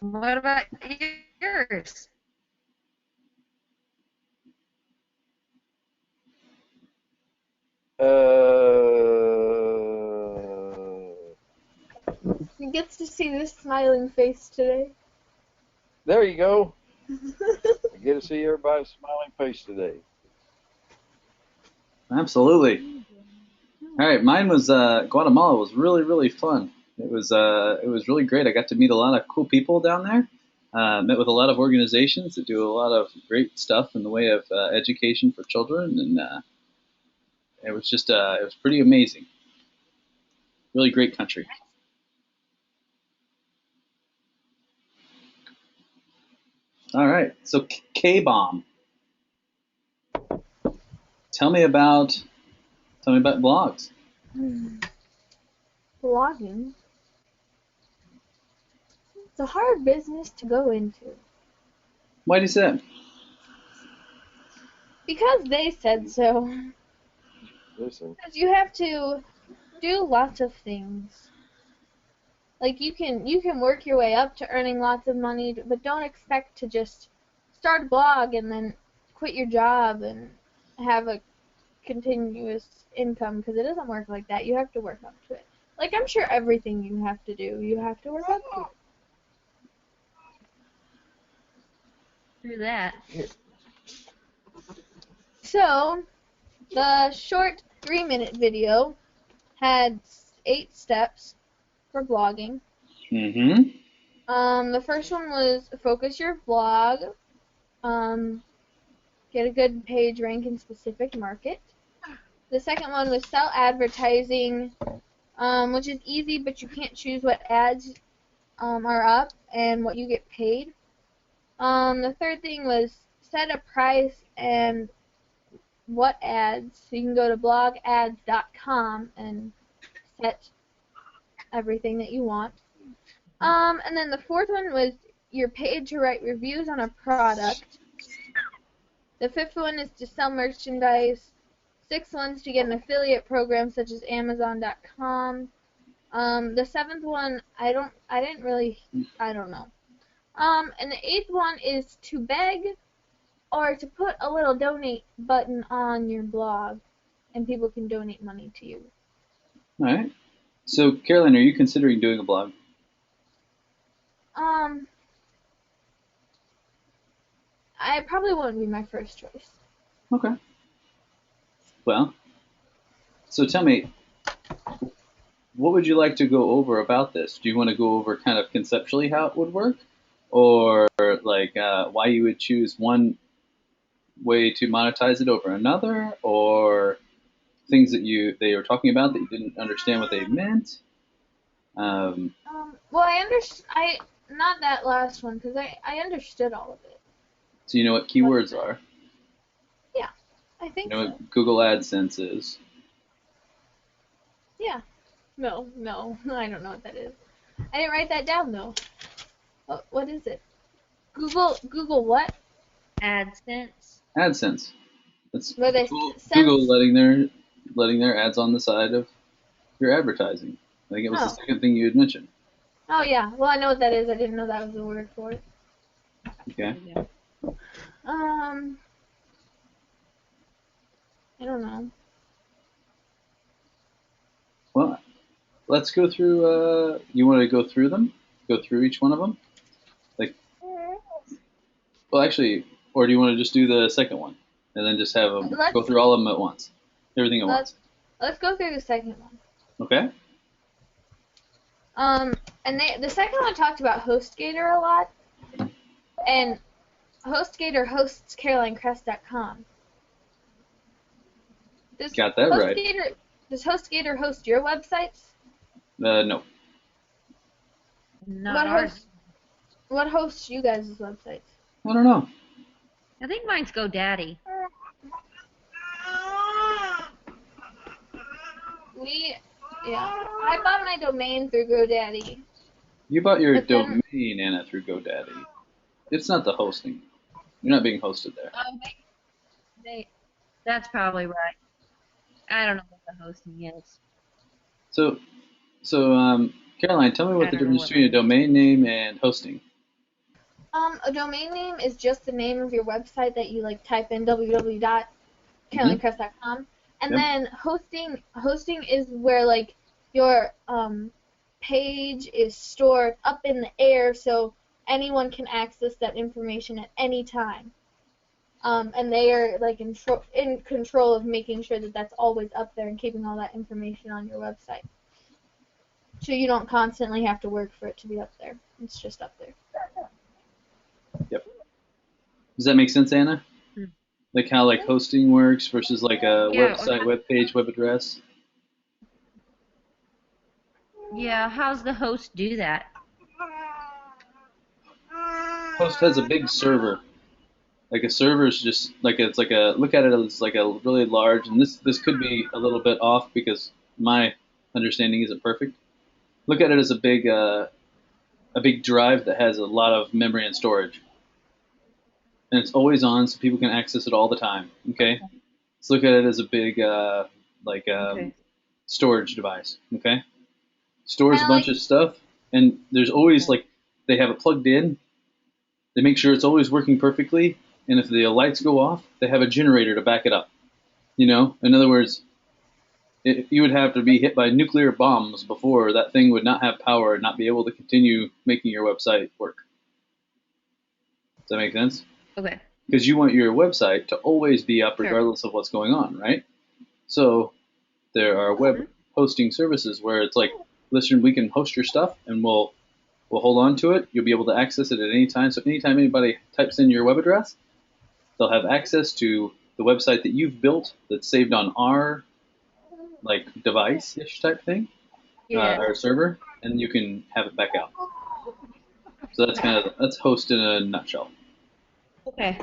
What about yours? He gets to see this smiling face today. There you go. I get to see everybody's smiling face today. Absolutely. All right, mine was Guatemala was really fun. It was really great. I got to meet a lot of cool people down there. Met with a lot of organizations that do a lot of great stuff in the way of education for children, and it was just it was pretty amazing. Really great country. All right, so K-Bomb. Tell me about blogs. Blogging. It's a hard business to go into. Why do you say that? Because they said so. Listen. Because you have to do lots of things. Like you can work your way up to earning lots of money, but don't expect to just start a blog and then quit your job and have a continuous income, because it doesn't work like that. You have to work up to it. Like I'm sure everything you have to do, you have to work up to it. Through that. So, the short 3-minute video had 8 steps for blogging. Mm-hmm. The first one was focus your blog. Get a good page rank in specific market. The second one was sell advertising, which is easy, but you can't choose what ads are up and what you get paid. The third thing was set a price and what ads. So you can go to blogads.com and set everything that you want. And then the fourth one was you're paid to write reviews on a product. The fifth one is to sell merchandise. Sixth one's to get an affiliate program such as Amazon.com. The seventh one, I don't know. And the eighth one is to beg or to put a little donate button on your blog, and people can donate money to you. All right. So, Caroline, are you considering doing a blog? I probably wouldn't be my first choice. Okay. Well, so tell me, what would you like to go over about this? Do you want to go over kind of conceptually how it would work, or like why you would choose one way to monetize it over another, or things that they were talking about that you didn't understand what they meant? Well, not that last one, because I understood all of it. So you know what keywords are? Yeah, I think You know so. what Google AdSense is? Yeah. No, I don't know what that is. I didn't write that down though. What is it? Google what? AdSense. AdSense. That's Where they Google letting their ads on the side of your advertising. I think it was the second thing you had mentioned. Oh yeah. Well, I know what that is. I didn't know that was the word for it. Okay. I don't know. Well, let's go through. You want to go through them? Go through each one of them? Well, actually, or do you want to just do the second one and then just have them go through all of them at once? Everything at once. Let's go through the second one. Okay. And the second one talked about HostGator a lot, and HostGator hosts CarolineCrest.com. Got that right. Does HostGator host your websites? No. Not ours. What hosts you guys' websites? I don't know. I think mine's GoDaddy. I bought my domain through GoDaddy. You bought your domain, Anna, through GoDaddy. It's not the hosting. You're not being hosted there. That's probably right. I don't know what the hosting is. So Caroline, tell me what I the don't know difference what between a that is. domain name and hosting. A domain name is just the name of your website that you like type in Mhm. www.carolinecrest.com, and Yep. then hosting is where like your page is stored up in the air, so anyone can access that information at any time. And they are like in control of making sure that that's always up there and keeping all that information on your website. So you don't constantly have to work for it to be up there. It's just up there. Does that make sense, Anna? Hmm. Like how like hosting works versus like a Yeah. website, web page, web address? Yeah. How's the host do that? Host has a big server. Like a server is just like it's like a look at it as like a really large, and this could be a little bit off because my understanding isn't perfect. Look at it as a big drive that has a lot of memory and storage, and it's always on, so people can access it all the time. Okay, let's look at it as a big like Okay. storage device. Okay, stores a Kinda bunch like of stuff, and there's always like they have it plugged in. They make sure it's always working perfectly, and if the lights go off, they have a generator to back it up. You know, in other words, you would have to be hit by nuclear bombs before that thing would not have power and not be able to continue making your website work. Does that make sense? Okay. Because you want your website to always be up Sure. regardless of what's going on, right? So there are web hosting services where it's like, listen, we can host your stuff and we'll hold on to it. You'll be able to access it at any time. So anytime anybody types in your web address, they'll have access to the website that you've built that's saved on our like device-ish type thing, Yeah. our server, and you can have it back out. So that's host in a nutshell. Okay.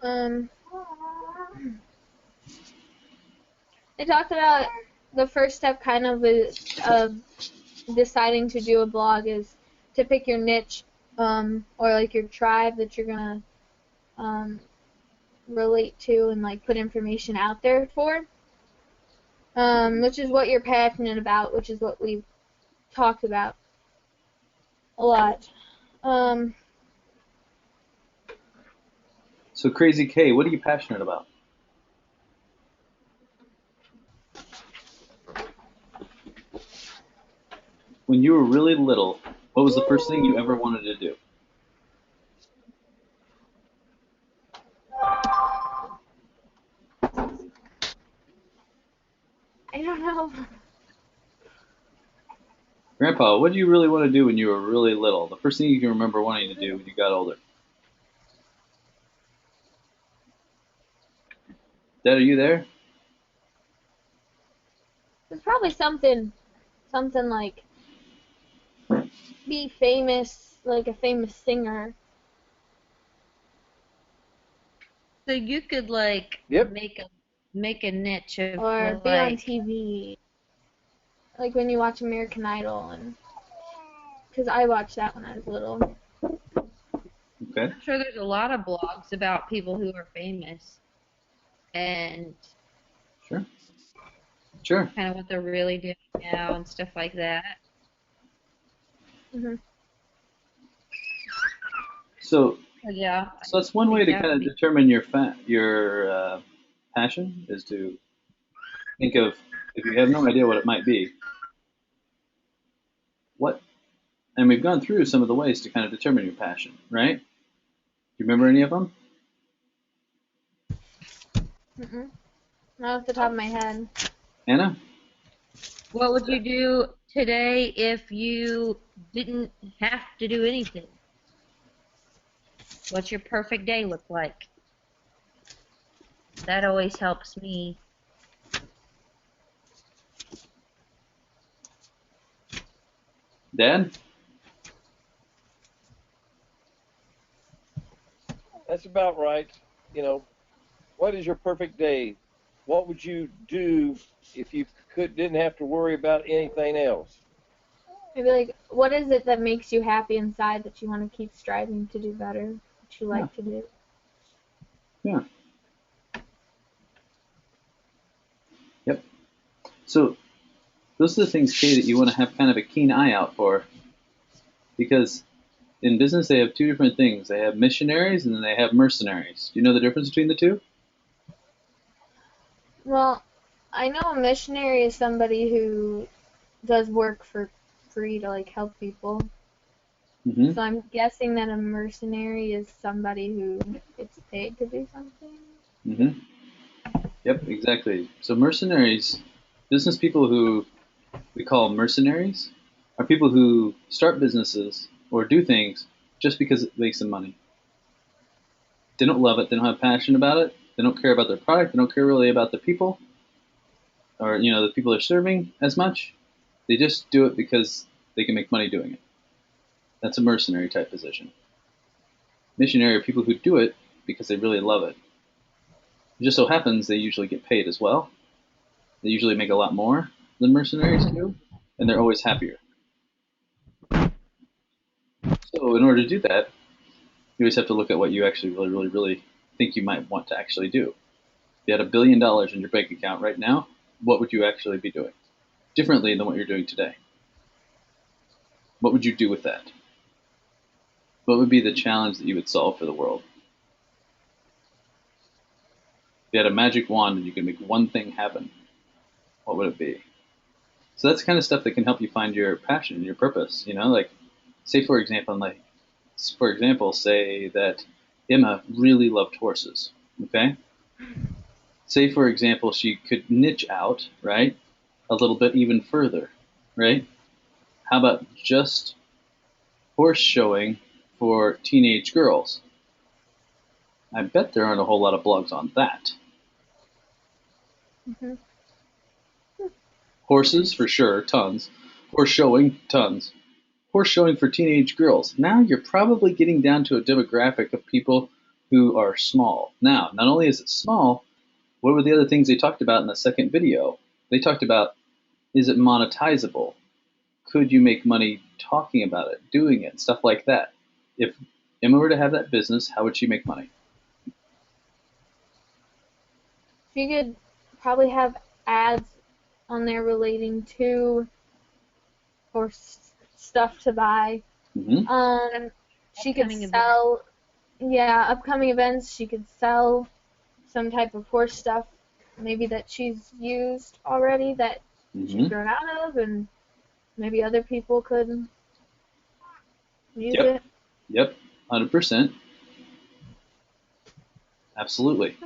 um they talked about the first step kind of is deciding to do a blog is to pick your niche, or like your tribe that you're gonna relate to and like put information out there for, which is what you're passionate about, which is what we've talked about a lot. So Crazy K, what are you passionate about? When you were really little, what was the first thing you ever wanted to do? I don't know. Grandpa, what do you really want to do when you were really little? The first thing you can remember wanting to do when you got older. Dad, are you there? It's probably something like be famous, like a famous singer. So you could like Yep. make a niche of Or be on like. TV, like when you watch American Idol, and because I watched that when I was little. Okay, I'm sure there's a lot of blogs about people who are famous and sure. Sure. kind of what they're really doing now and stuff like that. hmm So, So yeah, so that's I one way think to that kind would of be. determine your passion is to think of if you have no idea what it might be, what and we've gone through some of the ways to kind of determine your passion, right? Do you remember any of them? Not off the top of my head. Anna? What would you do today if you didn't have to do anything? What's your perfect day look like? That always helps me. Dad? That's about right. You know, what is your perfect day? What would you do if you didn't have to worry about anything else? Maybe like, what is it that makes you happy inside that you want to keep striving to do better? What you Yeah. like to do? Yeah. Yep. So Those are the things, Kay, that you want to have kind of a keen eye out for, because in business they have two different things. They have missionaries and then they have mercenaries. Do you know the difference between the two? Well, I know a missionary is somebody who does work for free to like help people. Mm-hmm. So I'm guessing that a mercenary is somebody who gets paid to do something. Mm-hmm. Yep, exactly. So mercenaries, business people who we call mercenaries, are people who start businesses or do things just because it makes them money. They don't love it. They don't have passion about it. They don't care about their product. They don't care really about the people or the people they're serving as much. They just do it because they can make money doing it. That's a mercenary type position. Missionary are people who do it because they really love it. It just so happens they usually get paid as well. They usually make a lot more than mercenaries do, and they're always happier. So in order to do that, you always have to look at what you actually really, really, really think you might want to actually do. If you had $1 billion in your bank account right now, what would you actually be doing differently than what you're doing today? What would you do with that? What would be the challenge that you would solve for the world? If you had a magic wand and you could make one thing happen, what would it be? So that's the kind of stuff that can help you find your passion and your purpose. Like, say for example, say that Emma really loved horses. Okay. Say for example, she could niche out, right, a little bit even further, right? How about just horse showing for teenage girls? I bet there aren't a whole lot of blogs on that. Mm-hmm. Horses, for sure, tons. Horse showing, tons. Horse showing for teenage girls. Now you're probably getting down to a demographic of people who are small. Now, not only is it small, what were the other things they talked about in the second video? They talked about, is it monetizable? Could you make money talking about it, doing it, stuff like that? If Emma were to have that business, how would she make money? She could probably have ads on there relating to or stuff to buy. Mm-hmm. She could Upcoming sell, yeah, upcoming events. She could sell some type of horse stuff, maybe that she's used already that she's Mm-hmm. grown out of, and maybe other people could use Yep. it. Yep. 100%. Absolutely.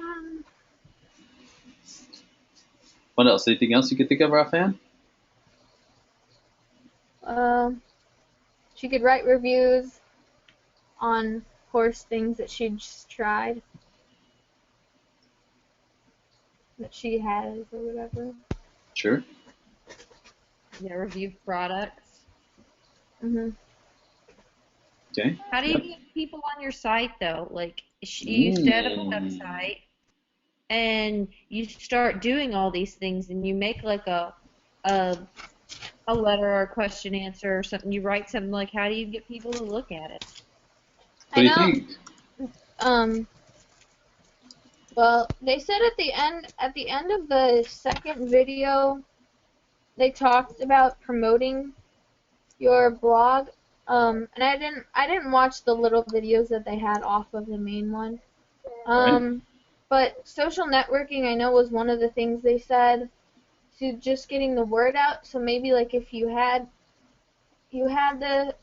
What else? Anything else you could think of offhand? Um, she could write reviews on horse things that she just tried, that she has or whatever. Sure. Yeah, review products. Mhm. Okay. How do you Yep. get people on your site though? Like, you set up a Mm. website and you start doing all these things, and you make like a a letter or a question answer or something. You write something like, how do you get people to look at it? What I do you know. think? Um. Well, they said at the end of the second video, they talked about promoting your blog. And I didn't watch the little videos that they had off of the main one. Right. But social networking, I know, was one of the things they said to just getting the word out. So maybe like if you had the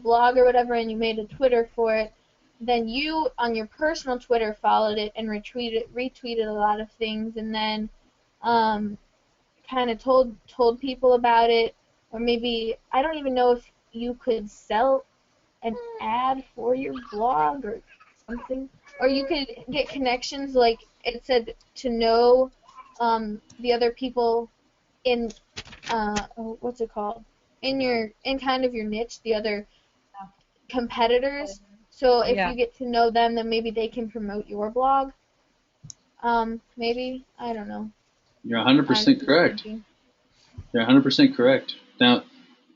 blog or whatever, and you made a Twitter for it, then you on your personal Twitter followed it and retweeted a lot of things, and then um, kind of told people about it, or maybe I don't even know if you could sell an ad for your blog or something, or you could get connections like it said to know the other people in what's it called, in kind of your niche, the other competitors. So if Yeah. you get to know them, then maybe they can promote your blog. Maybe, I don't know. You're I'm 100% just correct. thinking. You're 100% correct. Now,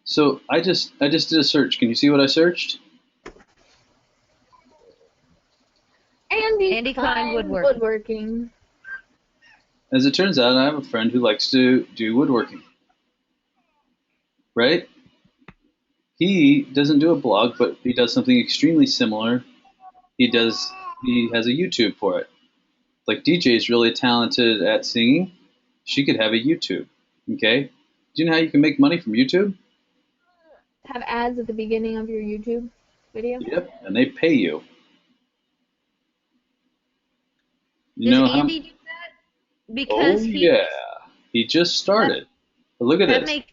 so I just did a search. Can you see what I searched? Andy Andy Klein Klein Woodworking. Woodworking. As it turns out, I have a friend who likes to do woodworking. right? He doesn't do a blog, but he does something extremely similar. He has a YouTube for it. Like DJ is really talented at singing. She could have a YouTube. Okay? Do you know how you can make money from YouTube? Have ads at the beginning of your YouTube video. Yep, and they pay you. You Does know how? Andy do that? Oh Because yeah, he just that, started. But look at that this. makes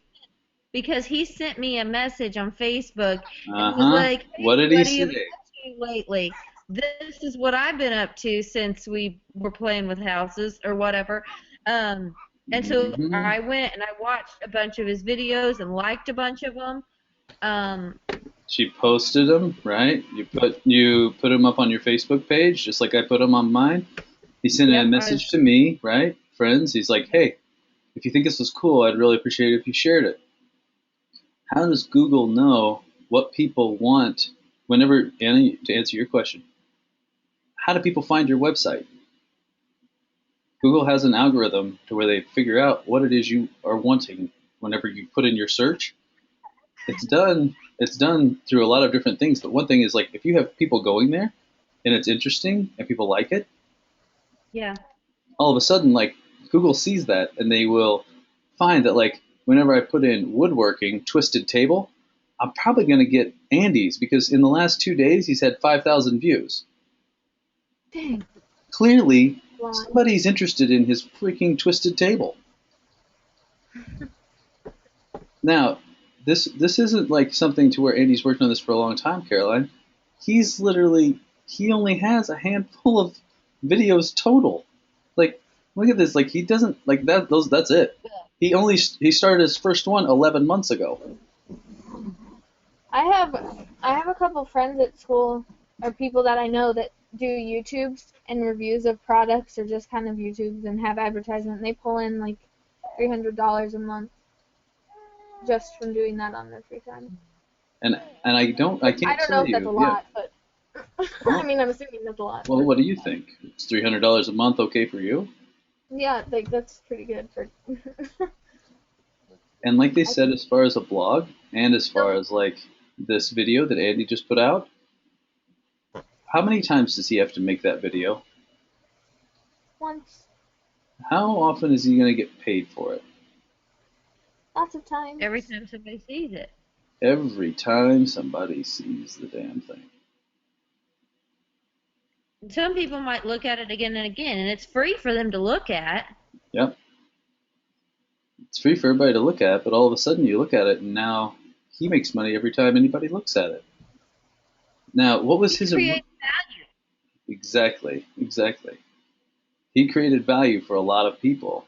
because he sent me a message on Facebook and was Uh-huh. like, "Hey, What did he what have you say? been up to lately? This is what I've been up to since we were playing with houses or whatever." Um, and so Hmm. I went and I watched a bunch of his videos and liked a bunch of them. Um, She posted them, right? You put them up on your Facebook page, just like I put them on mine. He sent a yep, message to me, right, friends? He's like, "Hey, if you think this was cool, I'd really appreciate it if you shared it." How does Google know what people want? Whenever, Annie, to answer your question, how do people find your website? Google has an algorithm to where they figure out what it is you are wanting whenever you put in your search. It's done through a lot of different things, but one thing is like if you have people going there and it's interesting and people like it, yeah, all of a sudden like Google sees that and they will find that like whenever I put in woodworking twisted table, I'm probably going to get Andy's because in the last 2 days he's had 5,000 views. Dang. Clearly, Wow. somebody's interested in his freaking twisted table. Now, this isn't like something to where Andy's worked on this for a long time, Caroline. He only has a handful of videos total. Like, look at this. Like he doesn't like that. That's it. He started his first one 11 months ago. I have a couple friends at school or people that I know that do YouTubes and reviews of products or just kind of YouTubes and have advertisement. And they pull in like $300 a month just from doing that on their free time. And I I can't don't know tell if that's a you. Yeah. lot, but I Well, mean I'm assuming that's a lot. well, what do you think? Is $300 a month okay for you? Yeah, like that's pretty good for. And like they I said, think as far as a blog and as far as like this video that Andy just put out, how many times does he have to make that video? once, How often is he going to get paid for it? lots of times. every time somebody sees it. Every time somebody sees the damn thing. Some people might look at it again and again, and it's free for them to look at. Yep. It's free for everybody to look at, but all of a sudden you look at it and now he makes money every time anybody looks at it. Now, what was He his creates value. exactly. He created value for a lot of people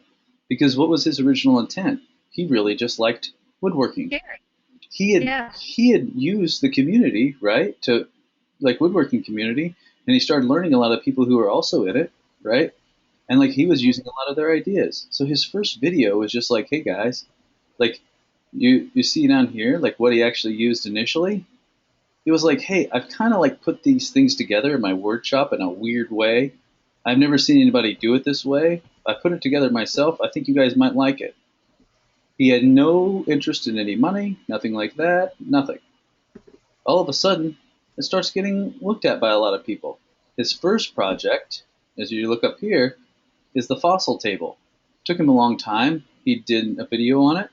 because what was his original intent? He really just liked woodworking. Scary. He had Yeah. he had used the community, right, to like woodworking community, and he started learning a lot of people who were also in it, right? And like he was using a lot of their ideas. So his first video was just like, hey guys, like you see down here, like what he actually used initially. He was like, hey, I've kind of like put these things together in my word shop in a weird way. I've never seen anybody do it this way. I put it together myself. I think you guys might like it. He had no interest in any money, nothing like that, nothing. All of a sudden, it starts getting looked at by a lot of people. His first project, as you look up here, is the fossil table. It took him a long time. He did a video on it.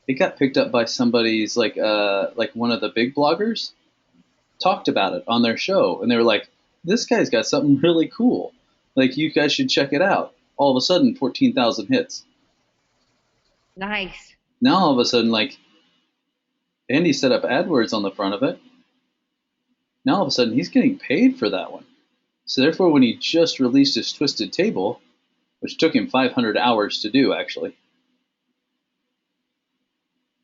It got picked up by somebody's like one of the big bloggers, talked about it on their show, and they were like, "This guy's got something really cool. Like you guys should check it out." All of a sudden, 14,000 hits. Nice. Now all of a sudden, like Andy set up AdWords on the front of it. Now all of a sudden, he's getting paid for that one. So therefore, when he just released his Twisted Table, which took him 500 hours to do actually,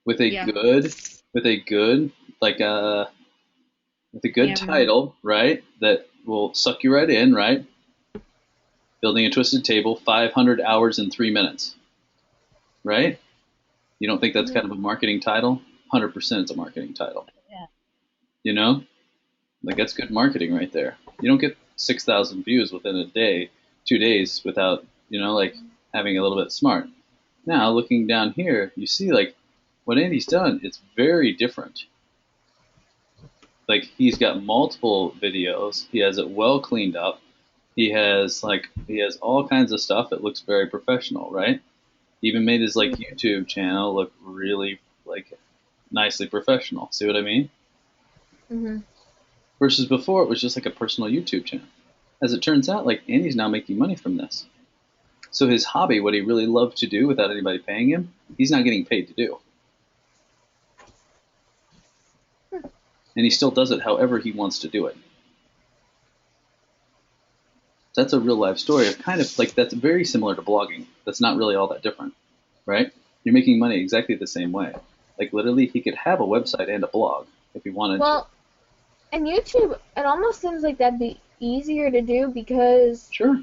with a Yeah. good, with a good like with a good Camera. title, right? That will suck you right in, right? Building a Twisted Table, 500 hours in 3 minutes, right? You don't think that's kind of a marketing title? 100% it's a marketing title. Yeah. You know? Like that's good marketing right there. You don't get 6,000 views within a day, 2 days without, like having a little bit smart. Now looking down here, you see like what Andy's done, it's very different. Like, he's got multiple videos. He has it well cleaned up. He has all kinds of stuff that looks very professional, right? He even made his like YouTube channel look really like nicely professional. See what I mean? Mhm. Versus before, it was just like a personal YouTube channel. As it turns out, like, Andy's now making money from this. So his hobby, what he really loved to do without anybody paying him, he's not getting paid to do. And he still does it however he wants to do it. That's a real life story of kind of like, that's very similar to blogging. That's not really all that different, right? You're making money exactly the same way. Like, literally, he could have a website and a blog if he wanted to. Well, and YouTube, it almost seems like that'd be easier to do because Sure.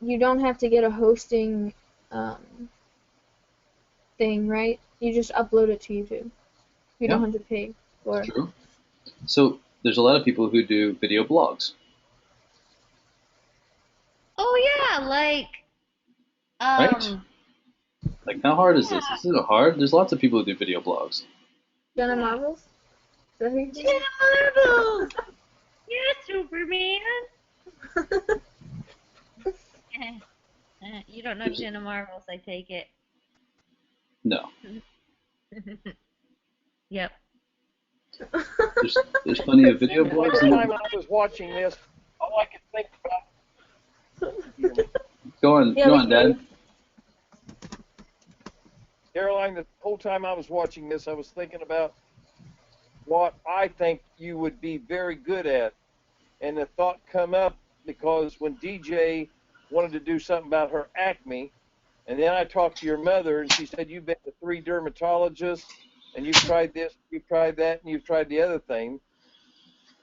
you don't have to get a hosting thing, right? You just upload it to YouTube. You don't have to pay for it. True. So there's a lot of people who do video blogs. Oh yeah, like Right? Like, how hard is this? This isn't hard. There's lots of people who do video blogs. Jenna Marbles? Is that who you're thinking? Jenna Marbles! Yeah, Superman! You don't know Jenna Marbles, I take it. No. Yep. There's plenty of video blogs. Every time I was watching this, all I could think about. Go on, Dad. Caroline, the whole time I was watching this, I was thinking about what I think you would be very good at. And the thought come up because when DJ wanted to do something about her acne, and then I talked to your mother, and she said, you've been to 3 dermatologists, and you've tried this, you've tried that, and you've tried the other thing.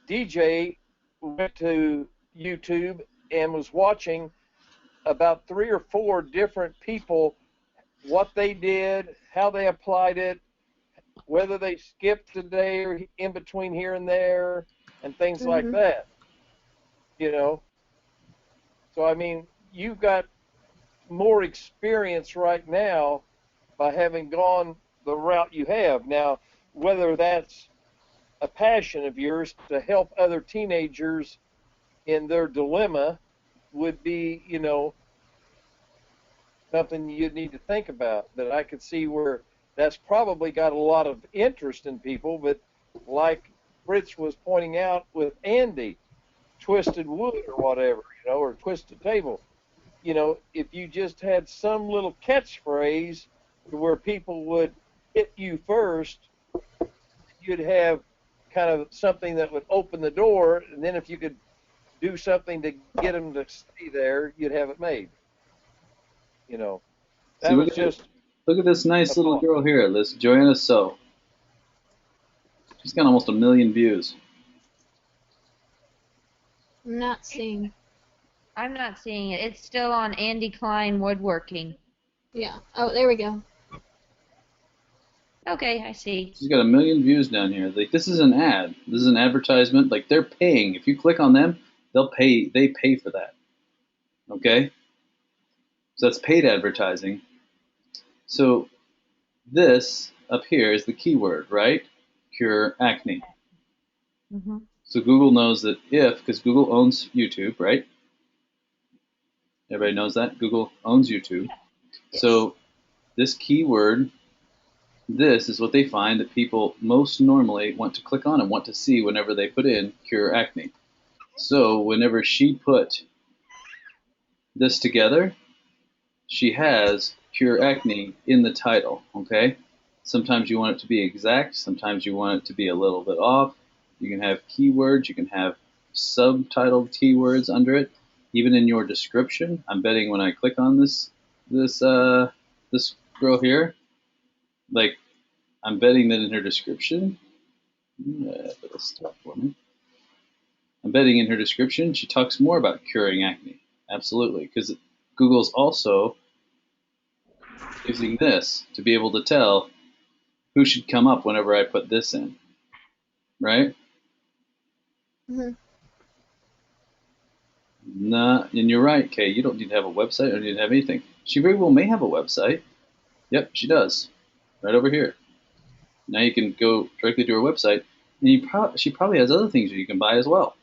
DJ went to YouTube and was watching about 3 or 4 different people, what they did, how they applied it, whether they skipped a day or in between here and there, and things like that. You know? So, I mean, you've got more experience right now by having gone the route you have. Now, whether that's a passion of yours to help other teenagers in their dilemma would be, you know, something you'd need to think about. But I could see where that's probably got a lot of interest in people. But like Fritz was pointing out with Andy, twisted wood or whatever, you know, or twisted table. You know, if you just had some little catchphrase where people would hit you first, you'd have kind of something that would open the door, and then if you could do something to get them to stay there, you'd have it made. You know, that was just. Look at this nice little girl here, this Joanna So. She's got almost 1 million views. I'm not seeing. I'm not seeing it. It's still on Andy Klein Woodworking. Yeah. Oh, there we go. Okay, I see. She's got 1 million views down here. Like, this is an ad. This is an advertisement. Like, they're paying. If you click on them, they'll pay. They pay for that. Okay? So that's paid advertising. So this up here is the keyword, right? Cure acne. Mm-hmm. So Google knows that because Google owns YouTube, right? Everybody knows that? Google owns YouTube. Yes. So this keyword, this is what they find that people most normally want to click on and want to see whenever they put in cure acne. So whenever she put this together, she has cure acne in the title, okay? Sometimes you want it to be exact, sometimes you want it to be a little bit off. You can have keywords, you can have subtitled keywords under it. Even in your description, I'm betting when I click on this girl here, like, I'm betting that in her description, it'll stop for me. I'm betting in her description she talks more about curing acne. Absolutely, because Google's also using this to be able to tell who should come up whenever I put this in, right? Mm-hmm. Nah, and you're right, Kay. You don't need to have a website. You don't need to have anything. She very well may have a website. Yep, she does. Right over here. Now you can go directly to her website, and she probably has other things that you can buy as well.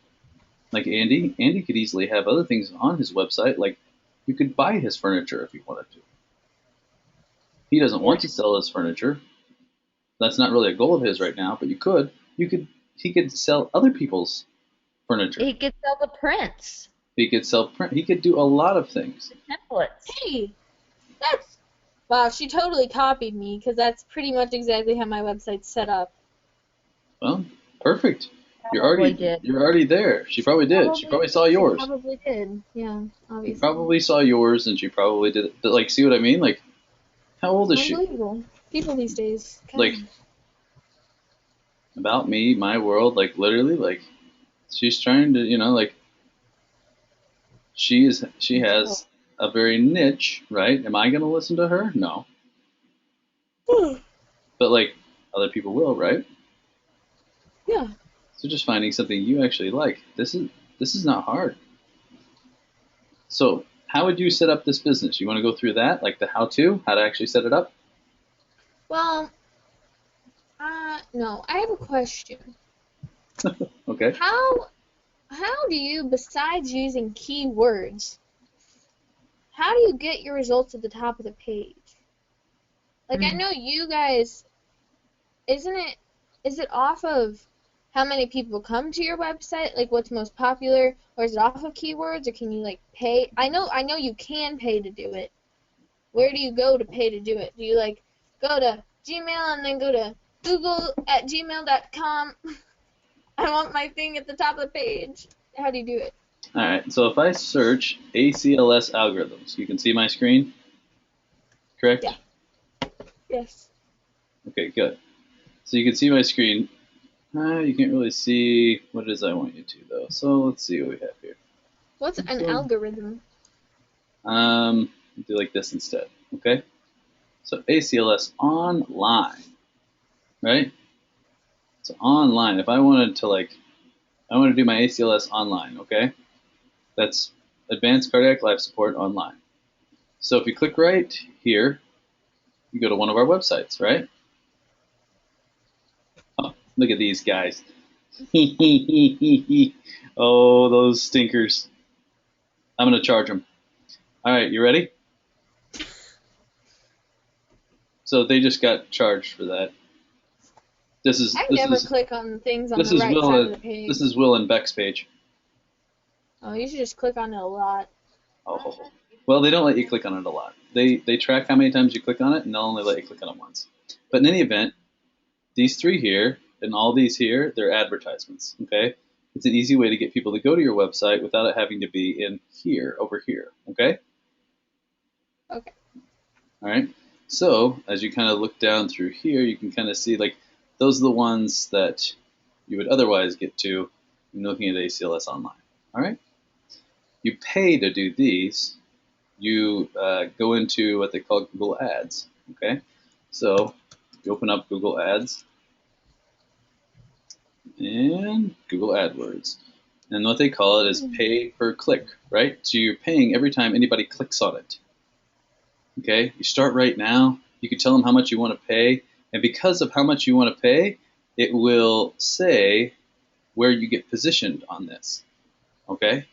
Like Andy. Andy could easily have other things on his website. Like you could buy his furniture if you wanted to. He doesn't want to sell his furniture. That's not really a goal of his right now, but you could. He could sell other people's furniture. He could sell the prints, He could sell print. He could do a lot of things. the templates. Hey, that's wow. She totally copied me because that's pretty much exactly how my website's set up. Well, perfect. Probably did. You're already there. She probably did. She probably saw yours. She probably did. Yeah, obviously. She probably saw yours, and she probably did it. But like, see what I mean? Like, how old is she? Unbelievable. People these days. God. Like, about me, my world, like literally, like, she's trying to, like, she has a very niche, right? Am I gonna listen to her? No. But like, other people will, right? Yeah. So just finding something you actually like. This is not hard. So how would you set up this business? You want to go through that, like the how-to, how to actually set it up? Well, no. I have a question. Okay. How do you, besides using keywords, how do you get your results at the top of the page? Like, I know you guys, is it off of how many people come to your website, like what's most popular, or is it off of keywords, or can you like pay? I know you can pay to do it. Where do you go to pay to do it? Do you like go to Gmail and then go to google@gmail.com? I want my thing at the top of the page. How do you do it? All right. So if I search ACLS algorithms, you can see my screen, correct? Yeah. Yes. Okay, good. So you can see my screen. You can't really see what it is I want you to, though. So let's see what we have here. What's an algorithm? Do like this instead, okay? So ACLS online, right? So online, if I wanted to I want to do my ACLS online, okay? That's Advanced Cardiac Life Support online. So if you click right here, you go to one of our websites, right? Oh, look at these guys. Oh, those stinkers. I'm going to charge them. All right, you ready? So they just got charged for that. I never click on things on the right side of the page. This is Will and Beck's page. Oh, you should just click on it a lot. Oh, well, they don't let you click on it a lot. They track how many times you click on it, and they'll only let you click on it once. But in any event, these three here and all these here, they're advertisements, okay? It's an easy way to get people to go to your website without it having to be in here, over here, okay? Okay. All right. So as you kind of look down through here, you can kind of see like those are the ones that you would otherwise get to when looking at ACLS online. All right. You pay to do these. You go into what they call Google Ads. Okay. So you open up Google Ads and Google AdWords. And what they call it is pay per click, right? So you're paying every time anybody clicks on it. Okay, you start right now. You can tell them how much you want to pay, and because of how much you want to pay, it will say where you get positioned on this. Okay,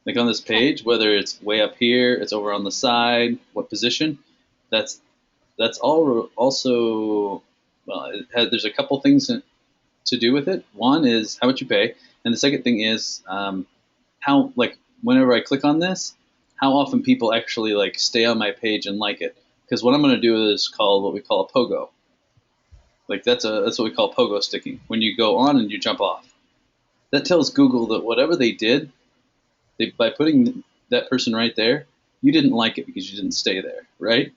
like on this page, whether it's way up here, it's over on the side, what position. That's all. Also, well, there's a couple things to do with it. One is how much you pay, and the second thing is how, like, whenever I click on this, how often people actually like stay on my page and like it. Because what I'm going to do is call what we call a pogo. Like that's what we call pogo sticking. When you go on and you jump off, that tells Google that whatever they did, by putting that person right there, you didn't like it because you didn't stay there, right?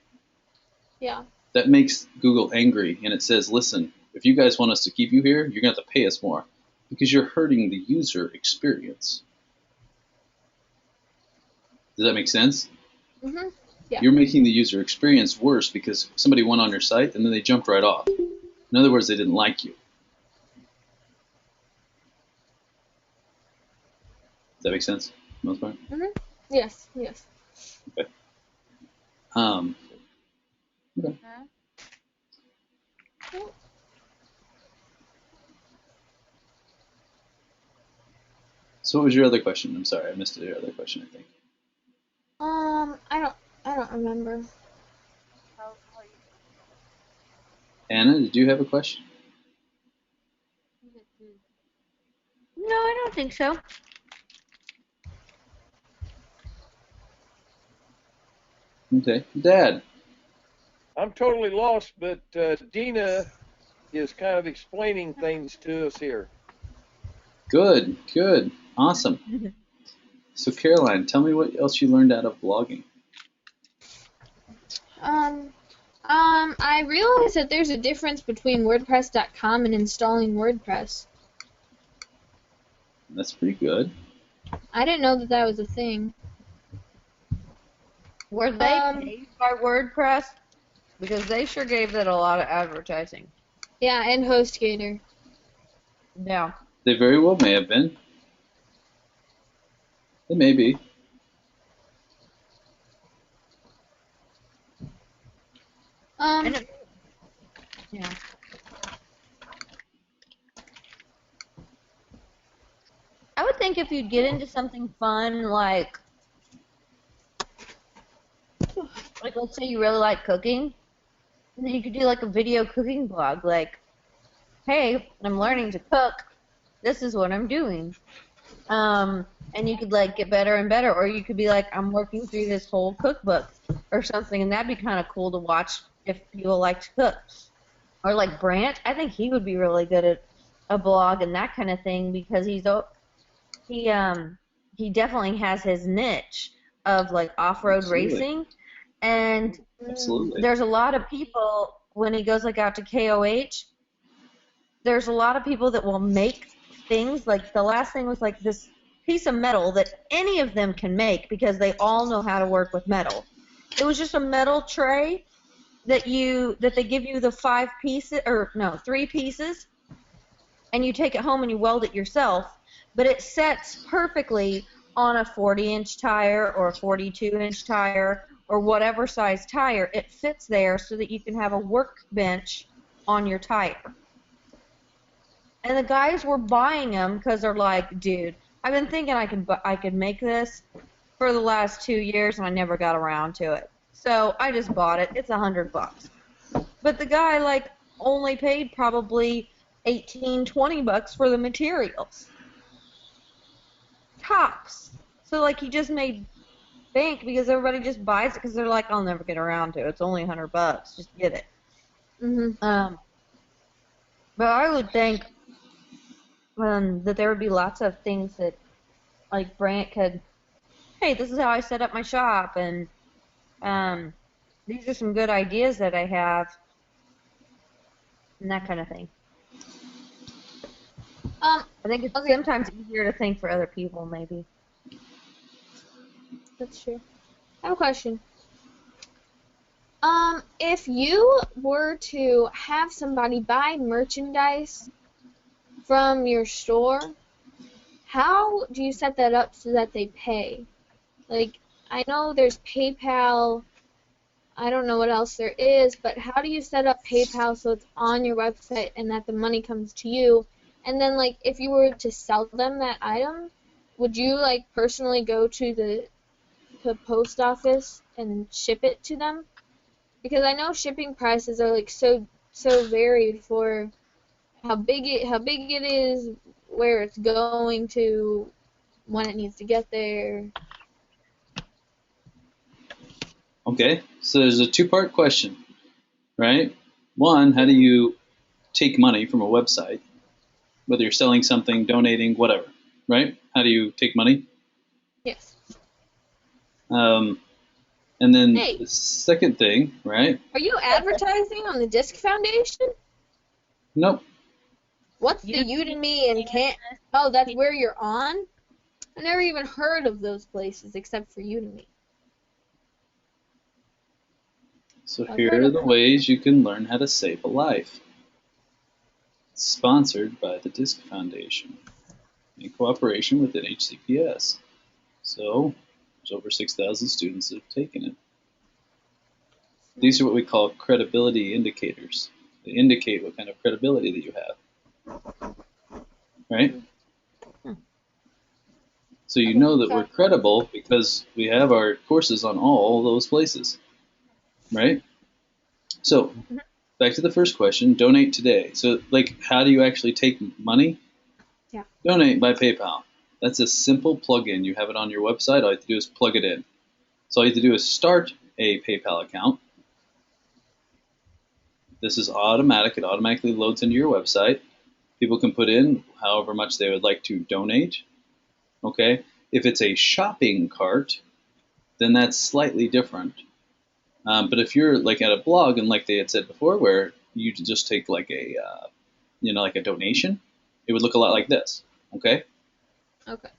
Yeah. That makes Google angry, and it says, listen, if you guys want us to keep you here, you're going to have to pay us more because you're hurting the user experience. Does that make sense? Mm-hmm. Yeah. You're making the user experience worse because somebody went on your site and then they jumped right off. In other words, they didn't like you. Does that make sense? For the most part? Mm-hmm. Yes. Yes. Okay. Okay. So what was your other question? I'm sorry, I missed your other question, I think. I don't remember. Anna, did you have a question? No, I don't think so. Okay. Dad. I'm totally lost, but Dina is kind of explaining things to us here. Good, good. Awesome. So Caroline, tell me what else you learned out of blogging. I realized that there's a difference between WordPress.com and installing WordPress. That's pretty good. I didn't know that that was a thing. Were they paid by WordPress? Because they sure gave that a lot of advertising. Yeah, and HostGator. Yeah. They very well may have been. They may be. Yeah. I would think if you'd get into something fun, like let's say you really like cooking, then you could do like a video cooking blog, like, hey, I'm learning to cook. This is what I'm doing. And you could like get better and better, or you could be like, I'm working through this whole cookbook or something, and that'd be kind of cool to watch if people like to cook. Or like Brant, I think he would be really good at a blog and that kind of thing because he definitely has his niche of like off-road racing, and Absolutely. there's a lot of people when he goes like out to KOH. There's a lot of people that will make things. Like the last thing was like this piece of metal that any of them can make because they all know how to work with metal. It was just a metal tray that they give you the 3 pieces, and you take it home and you weld it yourself, but it sets perfectly on a 40-inch tire or a 42-inch tire or whatever size tire. It fits there so that you can have a workbench on your tire. And the guys were buying them because they're like, dude, I've been thinking I could make this for the last 2 years and I never got around to it. So I just bought it. It's $100. But the guy like only paid probably $18-20 for the materials. Tops. So like he just made bank because everybody just buys it because they're like, I'll never get around to it. It's only $100. Just get it. But I would think that there would be lots of things that like Brant could, hey, this is how I set up my shop, and these are some good ideas that I have, and that kind of thing. I think it's sometimes easier to think for other people, maybe. That's true. I have a question. If you were to have somebody buy merchandise from your store, how do you set that up so that they pay? Like, I know there's PayPal, I don't know what else there is, but how do you set up PayPal so it's on your website and that the money comes to you? And then, like, if you were to sell them that item, would you, like, personally go to the post office and ship it to them? Because I know shipping prices are, like, so varied for how big it is, where it's going to, when it needs to get there. Okay, so there's a two-part question, right? One, how do you take money from a website, whether you're selling something, donating, whatever, right? How do you take money? Yes. And then the second thing, right? Are you advertising on the Disque Foundation? Nope. What's the Udemy and can't? Oh, that's where you're on? I never even heard of those places except for Udemy. So here are the ways you can learn how to save a life. It's sponsored by the Disque Foundation in cooperation with NHCPS. So there's over 6,000 students that have taken it. These are what we call credibility indicators. They indicate what kind of credibility that you have. Right? So you Okay, know that sorry. we're credible because we have our courses on all those places, right? So back to the first question, donate today. So like, how do you actually take money? Yeah. Donate by PayPal. That's a simple plugin. You have it on your website. All you have to do is plug it in. So all you have to do is start a PayPal account. This is automatic. It automatically loads into your website. People can put in however much they would like to donate. Okay. If it's a shopping cart, then that's slightly different. But if you're like at a blog, and like they had said before, where you just take like a, like a donation, it would look a lot like this. Okay. Okay.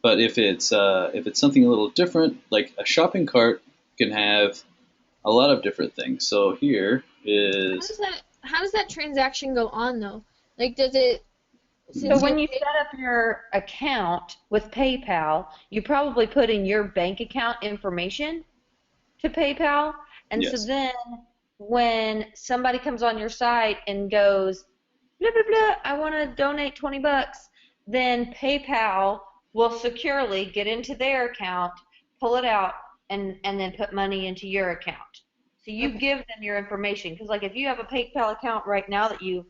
But if it's something a little different, like a shopping cart can have a lot of different things. So here is How does that transaction go on though? Like, does it? So Since when you're you set up your account with PayPal, you probably put in your bank account information to PayPal. And so yes, then when somebody comes on your site and goes, blah, blah, blah, I want to donate 20 bucks, then PayPal will securely get into their account, pull it out, and then put money into your account. So you Okay. give them your information. Because, like, if you have a PayPal account right now that you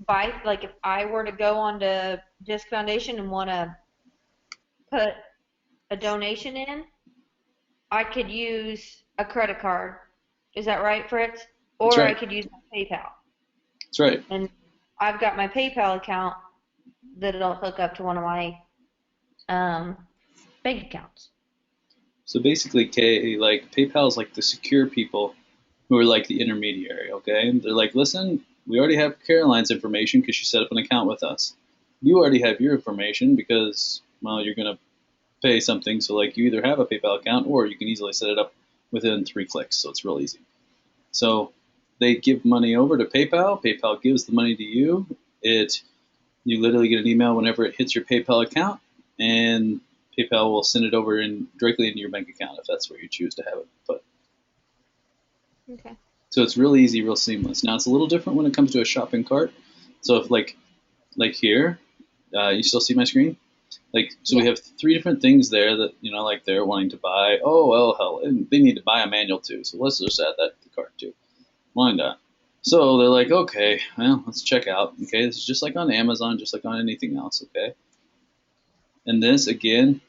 buy, like, if I were to go onto Disque Foundation and want to put a donation in, I could use a credit card. Is that right, Fritz? that's Or I right. could use my PayPal. That's right. And I've got my PayPal account that'll hook up to one of my um, bank accounts. So basically, like PayPal is like the secure people who are like the intermediary. Okay, and they're like, listen, we already have Caroline's information because she set up an account with us. You already have your information because, well, you're gonna pay something. So like, you either have a PayPal account or you can easily set it up within 3 clicks. So it's real easy. So they give money over to PayPal. PayPal gives the money to you. You literally get an email whenever it hits your PayPal account, and PayPal will send it over directly into your bank account if that's where you choose to have it put. Okay. So it's real easy, real seamless. Now it's a little different when it comes to a shopping cart. So if like here, you still see my screen? So Yeah. we have 3 different things there that, like they're wanting to buy. Oh, well, hell, and they need to buy a manual too. So let's just add that to the cart too. Why not? So they're like, okay, well, let's check out. Okay, this is just like on Amazon, just like on anything else. Okay. And this, again,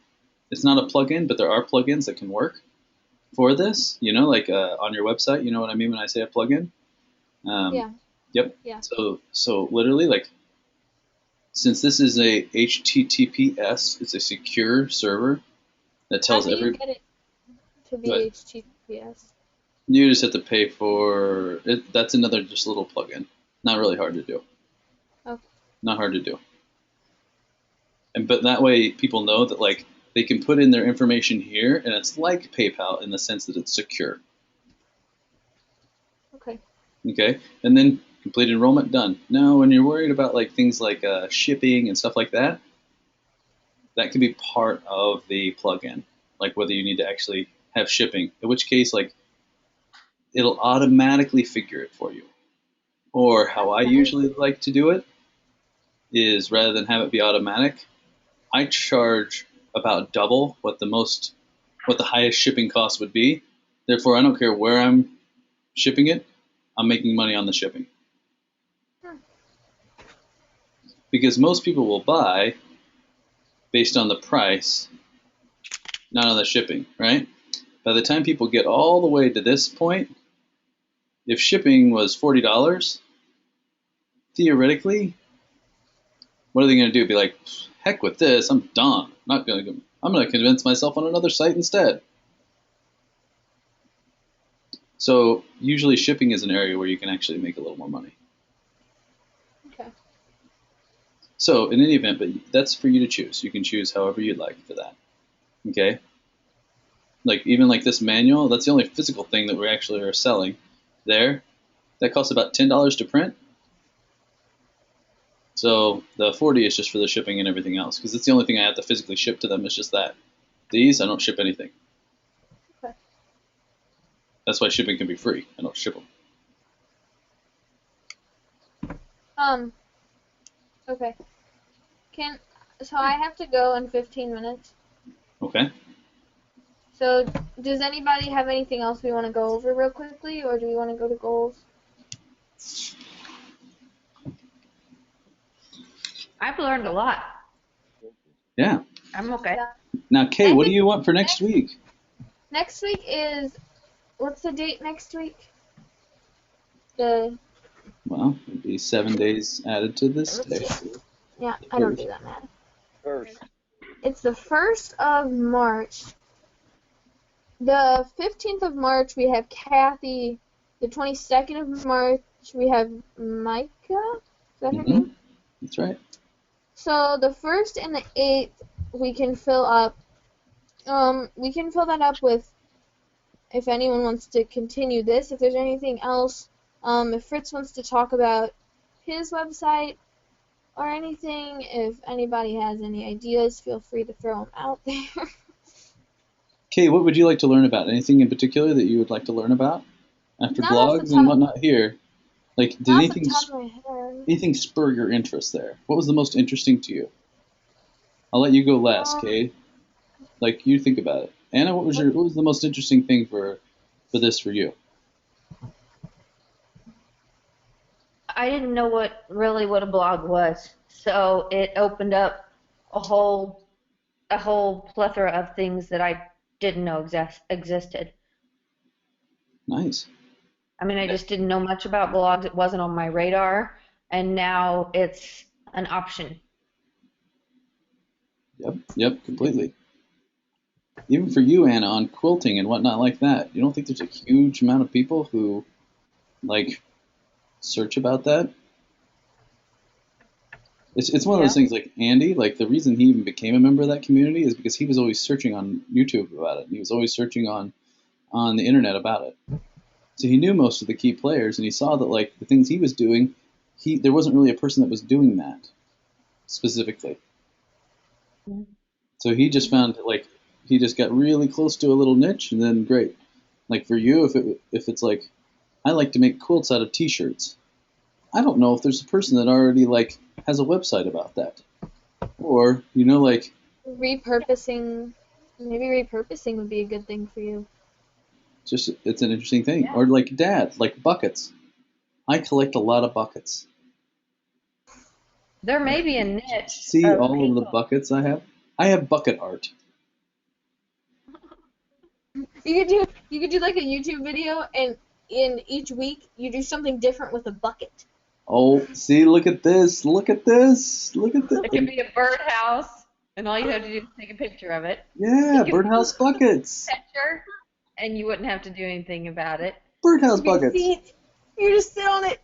it's not a plugin, but there are plugins that can work for this. Like on your website, you know what I mean when I say a plugin? Yeah. Yep. Yeah. So literally, like, since this is a HTTPS, it's a secure server that How tells do you every. get it to be But HTTPS? you just have to pay for it. That's another just little plugin. Not really hard to do. Okay. Not hard to do. But that way people know that like they can put in their information here, and it's like PayPal in the sense that it's secure. Okay. Okay, and then complete enrollment done. Now, when you're worried about like things like shipping and stuff like that, that can be part of the plugin. Like whether you need to actually have shipping, in which case like it'll automatically figure it for you. Or how I That's nice. usually like to do it is rather than have it be automatic, I charge about double what the highest shipping cost would be. Therefore, I don't care where I'm shipping it, I'm making money on the shipping. Because most people will buy based on the price, not on the shipping, right? By the time people get all the way to this point, if shipping was $40, theoretically, what are they going to do? Be like, heck with this, I'm done. I'm going to convince myself on another site instead. So usually shipping is an area where you can actually make a little more money. Okay. So in any event, but that's for you to choose. You can choose however you'd like for that. Okay? Like even like this manual, that's the only physical thing that we actually are selling there. That costs about $10 to print. So the 40 is just for the shipping and everything else, because it's the only thing I have to physically ship to them. It's just that. These, I don't ship anything. Okay. That's why shipping can be free. I don't ship them. Okay. So I have to go in 15 minutes. Okay. So does anybody have anything else we want to go over real quickly, or do we want to go to goals? I've learned a lot. Yeah. I'm okay. Yeah. Now, Kay, what do you want for next week? Next week is, what's the date next week? Well, it'd be 7 days added to this day. Yeah, I don't do that math. First. It's the 1st of March. The 15th of March, we have Kathy. The 22nd of March, we have Micah. Is that her name? That's right. So the 1st and the 8th, we can fill up. We can fill that up with, if anyone wants to continue this, if there's anything else, if Fritz wants to talk about his website or anything, if anybody has any ideas, feel free to throw them out there. Kay, what would you like to learn about? Anything in particular that you would like to learn about after Not off the blogs top- and whatnot here? Like, did Not off anything the top of my head. anything spur your interest there? What was the most interesting to you? I'll let you go last, Kay. Like, you think about it. Anna, what was the most interesting thing for this for you? I didn't know what a blog was, so it opened up a whole plethora of things that I didn't know existed. Nice. I mean, I just didn't know much about blogs. It wasn't on my radar, and now it's an option. Yep, completely. Even for you, Anna, on quilting and whatnot like that, you don't think there's a huge amount of people who, like, search about that? It's one of those things, like Andy, like the reason he even became a member of that community is because he was always searching on YouTube about it. He was always searching on the internet about it. So he knew most of the key players, and he saw that, like, the things he was doing, there wasn't really a person that was doing that specifically. So he just found that, like, he just got really close to a little niche, and then great. Like for you, if it's like, I like to make quilts out of T-shirts. I don't know if there's a person that already, like, has a website about that, or like Repurposing. Maybe repurposing would be a good thing for you. just it's an interesting thing. Or like Dad, like buckets. I collect a lot of buckets. There may be a niche. See all of the buckets I have? I have bucket art. You could do like a YouTube video, and in each week you do something different with a bucket. Oh, see, look at this. Look at this. Look at this. It could be a birdhouse, and all you have to do is take a picture of it. Yeah, birdhouse buckets. Picture, and you wouldn't have to do anything about it. Birdhouse buckets. You just sit on it.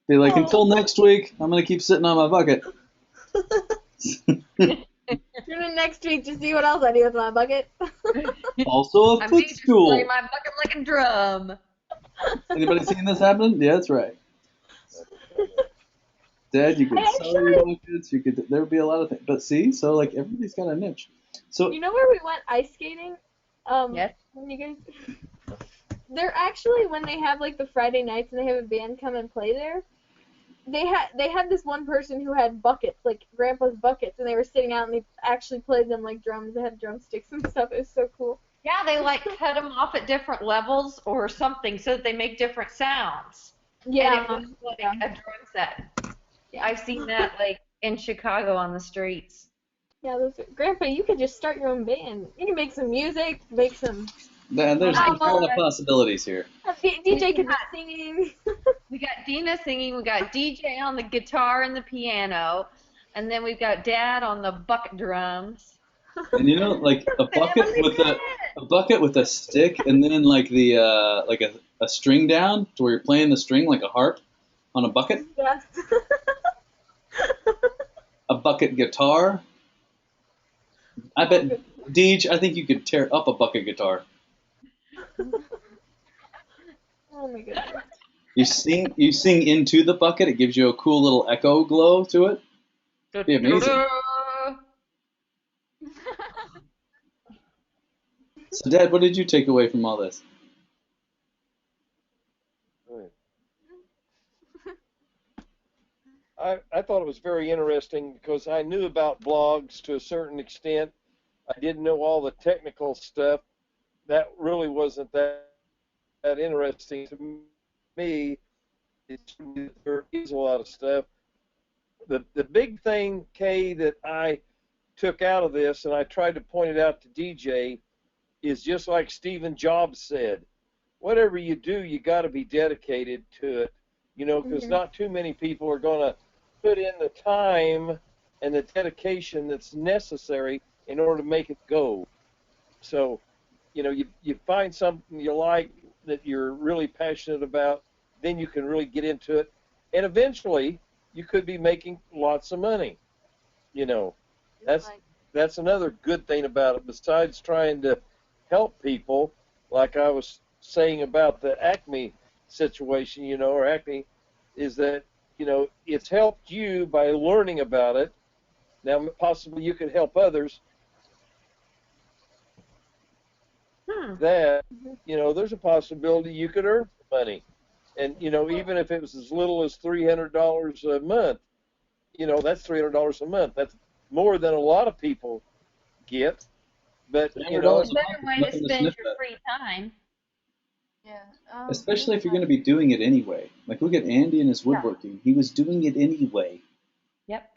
Be like, until next week, I'm going to keep sitting on my bucket. Tune in next week to see what else I do with my bucket. Also a footstool. Play my bucket like a drum. Anybody seen this happening? Yeah, that's right. Dad, you could sell your buckets. There would be a lot of things. But see, so like everybody's got a niche. So you know where we went ice skating? Yes. When you guys, they're actually, when they have like the Friday nights and they have a band come and play there, they had this one person who had buckets, like Grandpa's buckets, and they were sitting out and they actually played them like drums. They had drumsticks and stuff. It was so cool. Yeah, they like cut them off at different levels or something so that they make different sounds. Yeah. And it looks like a drum set. Yeah. I've seen that like in Chicago on the streets. Yeah, Grandpa, you could just start your own band. You can make some music, make some. there's a lot of possibilities here. DJ could be singing. We got Dina singing, we got DJ on the guitar and the piano, and then we've got Dad on the bucket drums. And like a bucket with a stick, and then like the like a string down to where you're playing the string like a harp on a bucket. Yes. A bucket guitar. I bet, Deej, I think you could tear up a bucket guitar. Oh my goodness. You sing into the bucket. It gives you a cool little echo glow to it. It'd be amazing. So, Dad, what did you take away from all this? I thought it was very interesting because I knew about blogs to a certain extent. I didn't know all the technical stuff. That really wasn't that interesting to me. There is a lot of stuff. The big thing, Kay, that I took out of this, and I tried to point it out to DJ, is just like Stephen Jobs said, whatever you do, you got to be dedicated to it, because not too many people are going to put in the time and the dedication that's necessary in order to make it go. So, you find something you like that you're really passionate about, then you can really get into it, and eventually you could be making lots of money. That's another good thing about it, besides trying to help people, like I was saying about the Acme situation, or Acme, is that, it's helped you by learning about it. Now, possibly you could help others. That, there's a possibility you could earn money. And, even if it was as little as $300 a month, that's $300 a month. That's more than a lot of people get. But, It's a better way to spend your free time. Yeah. Especially if you're going to be doing it anyway. Like, look at Andy and his woodworking. Yeah. He was doing it anyway. Yep.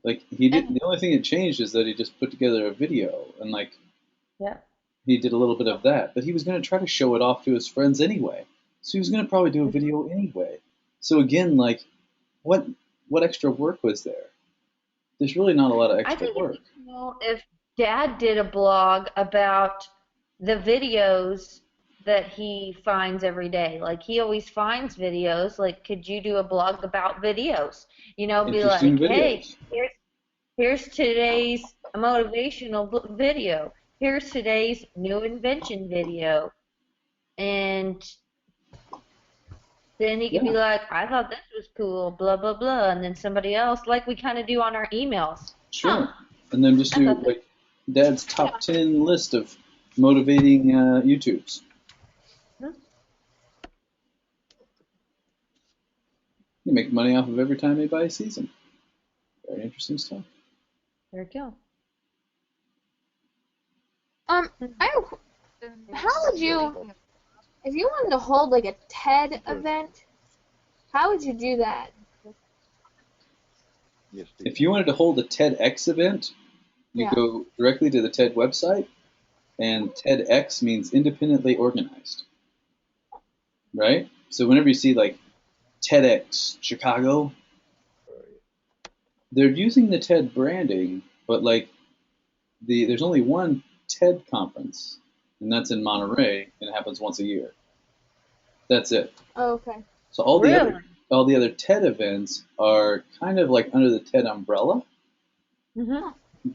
Like, he did. The only thing that changed is that he just put together a video and, like, he did a little bit of that. But he was going to try to show it off to his friends anyway. So he was going to probably do a video anyway. So again, like, what extra work was there? There's really not a lot of extra work. If Dad did a blog about the videos that he finds every day, like he always finds videos, like could you do a blog about videos? Be like, hey, here's today's motivational video. Here's today's new invention video. And then he could be like, I thought this was cool, blah, blah, blah. And then somebody else, like we kind of do on our emails. Sure. And then just do, like, Dad's top 10 list of motivating YouTubes. You make money off of every time anybody sees them. Very interesting stuff. There you go. How would you, if you wanted to hold like a TED event, how would you do that? If you wanted to hold a TEDx event, you go directly to the TED website, and TEDx means independently organized, right? So whenever you see like TEDx Chicago, they're using the TED branding, but like there's only one TED conference, and that's in Monterey, and it happens once a year. That's it. Oh, okay. So all the other TED events are kind of like under the TED umbrella,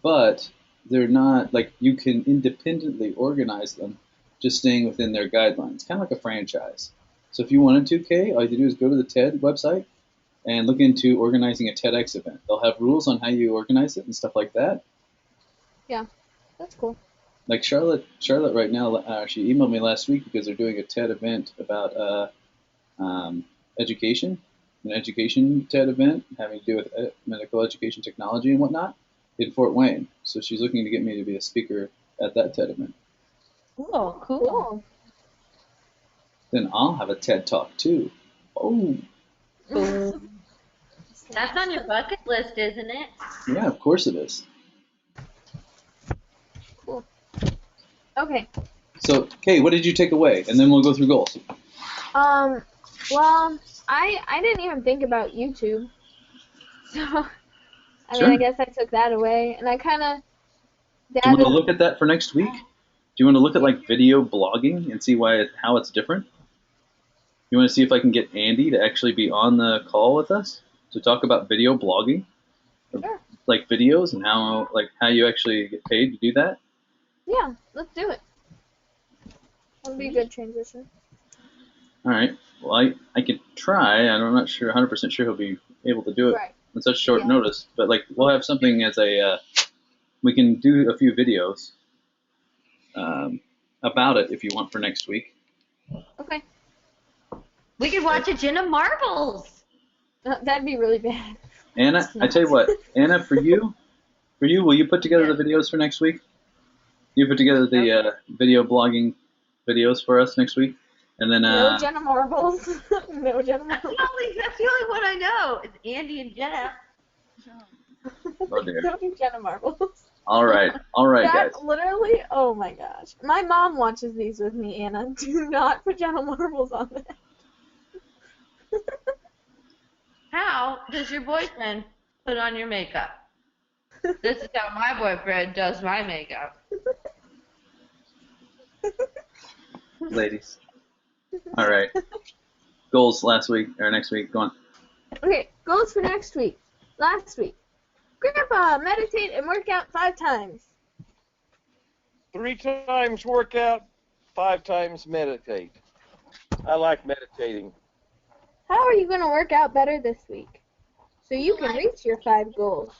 but they're not like you can independently organize them, just staying within their guidelines, kind of like a franchise. So if you wanted to, Kay, all you have to do is go to the TED website and look into organizing a TEDx event. They'll have rules on how you organize it and stuff like that. Yeah, that's cool. Like Charlotte right now, she emailed me last week because they're doing a TED event about education, an education TED event having to do with medical education technology and whatnot in Fort Wayne. So she's looking to get me to be a speaker at that TED event. Cool. Then I'll have a TED Talk too. Oh. That's on your bucket list, isn't it? Yeah, of course it is. Cool. Okay. So, Kay, what did you take away? And then we'll go through goals. Well, I didn't even think about YouTube. So, I mean, I guess I took that away. And I kind of... Do you want to look at that for next week? Do you want to look at, like, video blogging and see how it's different? You want to see if I can get Andy to actually be on the call with us to talk about video blogging? Sure. Like videos and how you actually get paid to do that? Yeah, let's do it. That'll be a good transition. All right. Well, I could try. I'm not sure, 100% sure he'll be able to do it on such short notice. But like, we'll have something as we can do a few videos about it if you want for next week. Okay. We could watch a Gin of Marbles. That'd be really bad. Anna, I tell you what, Anna, for you, will you put together the videos for next week? You put together the video blogging videos for us next week, and then No Jenna Marbles. No Jenna That's Marbles. the only one I know. It's Andy and Jenna. Oh dear. Don't do Jenna Marbles. All right, That guys. literally, oh my gosh. My mom watches these with me, Anna. Do not put Jenna Marbles on that. How does your boyfriend put on your makeup? This is how my boyfriend does my makeup. Ladies. All right. Goals next week. Go on. Okay, goals for next week. Last week. Grandpa, meditate and work out 5 times. 3 times workout, 5 times meditate. I like meditating. How are you going to work out better this week so you can reach your 5 goals?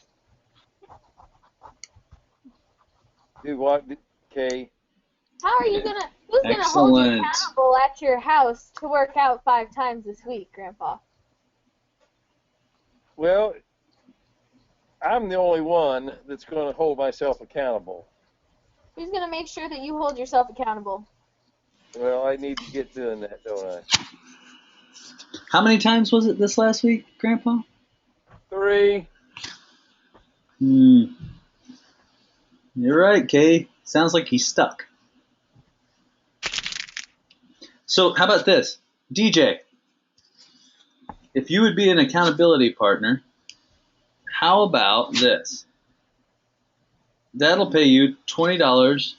Do what, Kay? How are you going to, who's going to hold you Excellent. accountable at your house to work out 5 times this week, Grandpa? Well, I'm the only one that's going to hold myself accountable. Who's going to make sure that you hold yourself accountable? Well, I need to get doing that, don't I? How many times was it this last week, Grandpa? 3. You're right, Kay. Sounds like he's stuck. So how about this? DJ, if you would be an accountability partner, how about this? Dad'll pay you $20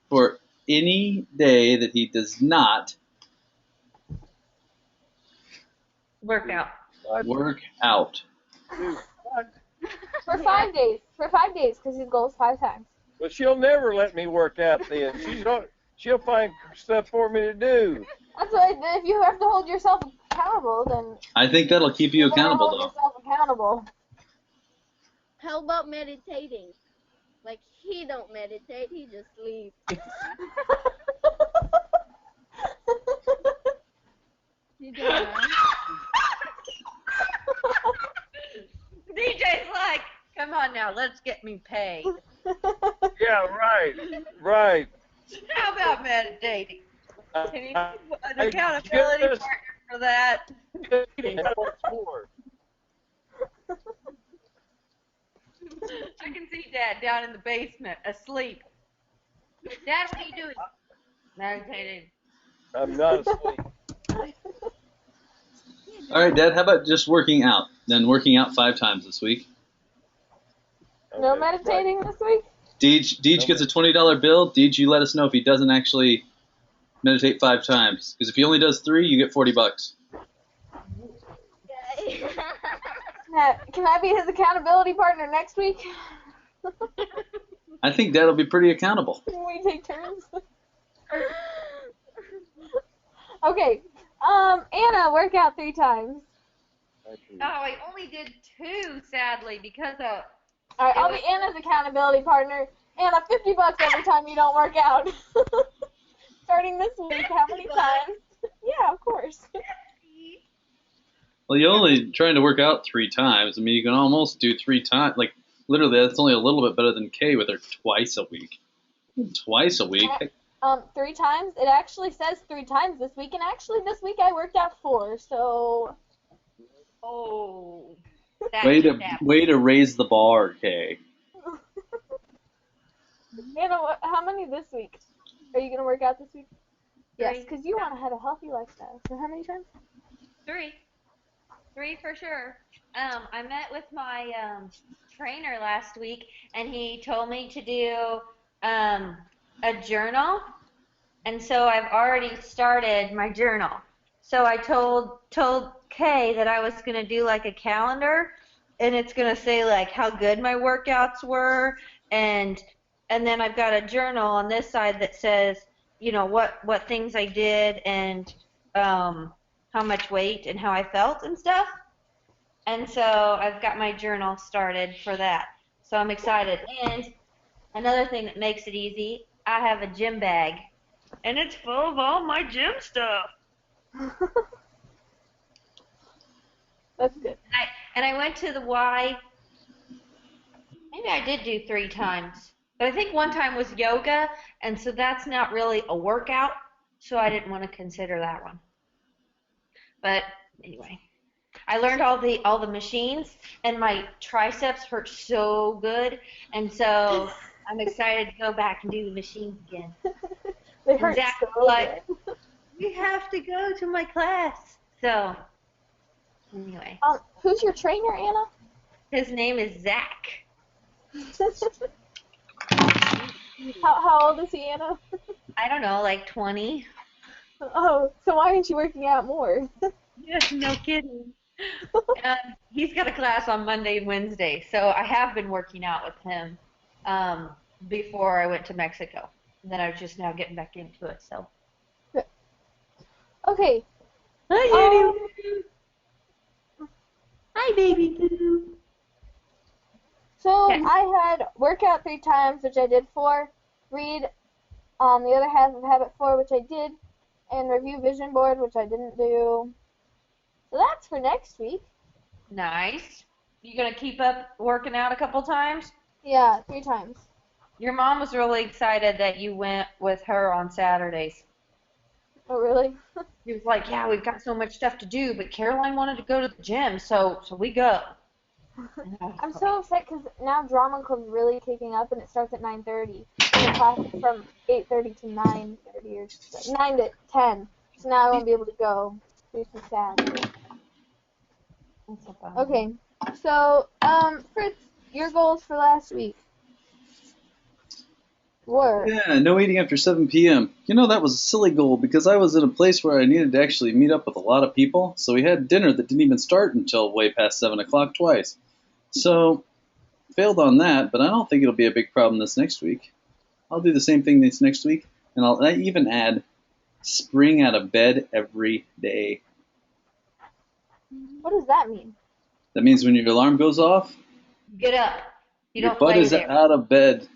for any day that he does not Work out. work out. Dude, what? For 5 days. For 5 days, because his goal is 5 times. But she'll never let me work out then. She'll find stuff for me to do. That's why if you have to hold yourself accountable, then I think that'll keep you better accountable, hold though. yourself accountable. How about meditating? Like, he don't meditate, he just sleeps. You don't know? DJ's like, come on now, let's get me paid. Yeah, right. How about meditating? Can you I an accountability guess- partner for that? That's what it's for. I can see Dad down in the basement, asleep. Dad, what are you doing? Meditating. I'm not asleep. All right, Dad, how about just working out? Then working out 5 times this week. No Okay, meditating this week? Deej gets a $20 bill. Deej, you let us know if he doesn't actually meditate 5 times. Because if he only does 3, you get $40. Can I be his accountability partner next week? I think Dad'll be pretty accountable. Can we take turns? Okay. Anna, work out 3 times. Right. Oh, I only did 2, sadly, because of. Alright, I'll be Anna's accountability partner. Anna, $50 every time you don't work out. Starting this week, how many times? Yeah, of course. Well, you're only trying to work out 3 times. I mean, you can almost do 3 times. Like, literally, that's only a little bit better than Kay with her twice a week. Twice a week? 3 times? It actually says 3 times this week, and actually this week I worked out 4, so... Oh. Way to raise the bar, Kay. Anna, how many this week? Are you going to work out this week? 3. Yes, because you want to have a healthy lifestyle. So how many times? 3. 3 for sure. I met with my trainer last week, and he told me to do a journal, and so I've already started my journal. So I told Kay that I was going to do like a calendar, and it's going to say like how good my workouts were, and then I've got a journal on this side that says, you know, what things I did and how much weight and how I felt and stuff. And so I've got my journal started for that. So I'm excited. And another thing that makes it easy, I have a gym bag, and it's full of all my gym stuff. That's good. And I went to the Y. Maybe I did do 3 times. But I think one time was yoga, and so that's not really a workout, so I didn't want to consider that one. But anyway, I learned all the machines, and my triceps hurt so good, and so I'm excited to go back and do the machines again. They hurt Zach so was like, good. "We have to go to my class." So anyway, Who's your trainer, Anna? his name is Zach. How old is he, Anna? I don't know, like 20. Oh, so why aren't you working out more? Yes, no kidding. He's got a class on Monday and Wednesday, so I have been working out with him before I went to Mexico. And then I was just now getting back into it. So. Okay. Hi, baby. Hi, baby boo. So Okay. I had workout 3 times, which I did 4. Read the other half of Habit 4, which I did, and review vision board, which I didn't do. So that's for next week. Nice. You gonna keep up working out a couple times? Yeah, 3 times. Your mom was really excited that you went with her on Saturdays. Oh, really? He was like, "Yeah, we've got so much stuff to do, but Caroline wanted to go to the gym, so we go." I'm so upset because now drama club's really kicking up, and it starts at 9:30. And the class is from 8:30 to 9:30 or 9 to 10. So now I won't be able to go. Which is sad. Okay, so Fritz, your goals for last week were. Yeah, no eating after 7 p.m. You know, that was a silly goal because I was in a place where I needed to actually meet up with a lot of people, so we had dinner that didn't even start until way past 7 o'clock twice. So, failed on that, but I don't think it'll be a big problem this next week. I'll do the same thing this next week, and I'll even add spring out of bed every day. What does that mean? That means when your alarm goes off, Get up. You your don't butt lay is there. out of bed.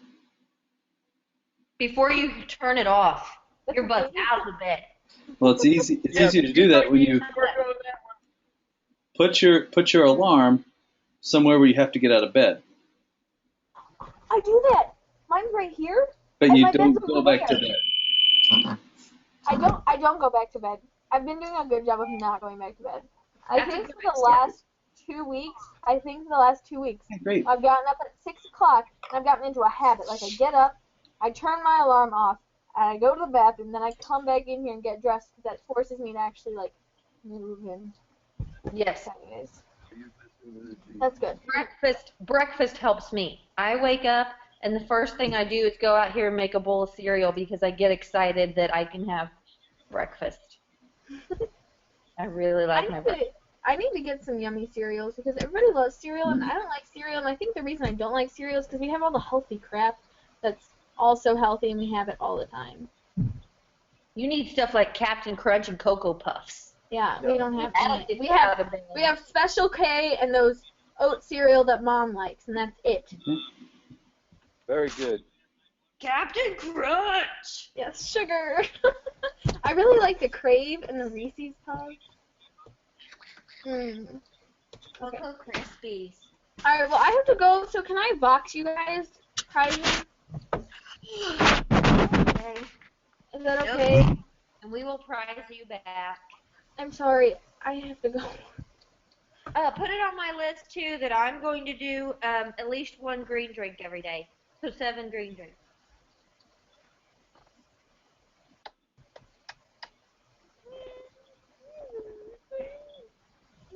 Before you turn it off, your butt's out of the bed. Well, it's easy. It's easy to do that when you put your alarm somewhere where you have to get out of bed. I do that. Mine's right here. But and you my don't bed's go over back to there. bed. I don't go back to bed. I've been doing a good job of not going back to bed. I That's a think good for the last 2 weeks, Okay, great. I've gotten up at 6 o'clock, and I've gotten into a habit. Like, I get up, I turn my alarm off, and I go to the bathroom, then I come back in here and get dressed, because that forces me to actually, like, move and... Yes. Anyways. That's good. Breakfast helps me. I wake up, and the first thing I do is go out here and make a bowl of cereal because I get excited that I can have breakfast. I really like my breakfast. I need to get some yummy cereals because everybody loves cereal and I don't like cereal, and I think the reason I don't like cereal is because we have all the healthy crap that's also healthy and we have it all the time. You need stuff like Captain Crunch and Cocoa Puffs. Yeah, we don't have That'll any. get you out of bed. We have Special K and those oat cereal that Mom likes, and that's it. Very good. Captain Crunch! Yes, sugar. I really like the Crave and the Reese's Puffs. Cocoa Krispies. Alright, well, I have to go, so can I box you guys prizes? Okay. Is that okay? And we will prize you back. I'm sorry, I have to go. Put it on my list, too, that I'm going to do at least 1 green drink every day. So 7 green drinks.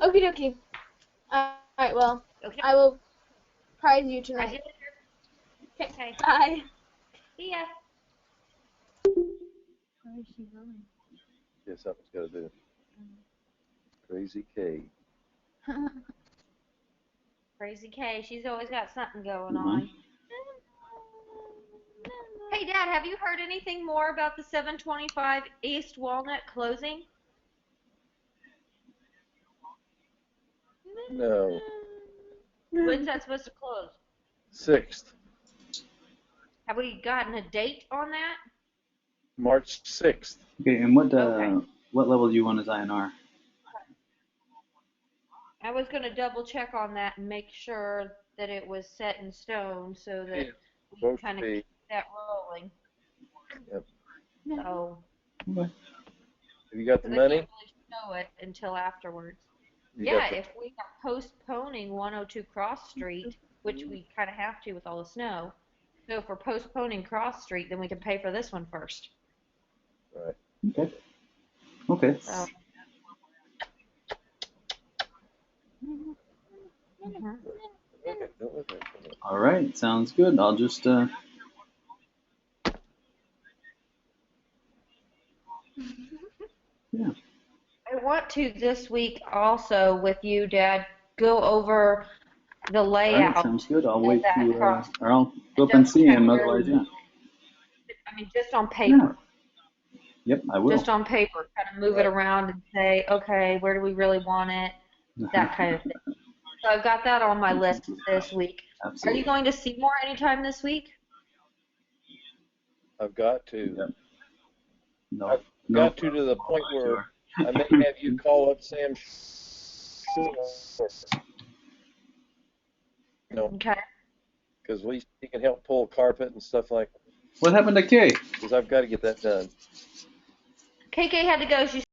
Okie dokie. Alright, well, Okay. I will prize you tonight. Okay. Bye. See ya. Where is she going? Yeah, something's got to do. Crazy K. Crazy K, she's always got something going on. Hey, Dad, have you heard anything more about the 725 East Walnut closing? No. When's that supposed to close? 6th. Have we gotten a date on that? March 6th. Okay, and what level do you want as INR? I was going to double check on that and make sure that it was set in stone so that It's we supposed to kind of be. keep that rolling. Yep. So, Okay. Have you got the because I money? can't really show it until afterwards. You Yeah, got the, if we are postponing 102 Cross Street, which we kind of have to with all the snow, so if we're postponing Cross Street, then we can pay for this one first. right. Okay. Okay. So, mhm. Okay, don't look at it. All right. Sounds good. I'll just yeah. I want to this week also with you, Dad, go over the All right. layout Sounds good. I'll of wait that to cross. or I'll go up and Double see check him. where Otherwise, yeah. I mean, just on Yeah. paper. Yep. I will. Just on paper, kind of move it Right. around and say, okay, where do we really want it? That kind of thing. So I've got that on my list this week. Are Absolutely. you going to Seymour anytime this week? I've got to. Yep. No. I've No. got to the point where I may have you call up Sam. You know, Okay. because at least he can help pull carpet and stuff like that. What happened to Kay? Because I've got to get that done. KK had to go. She's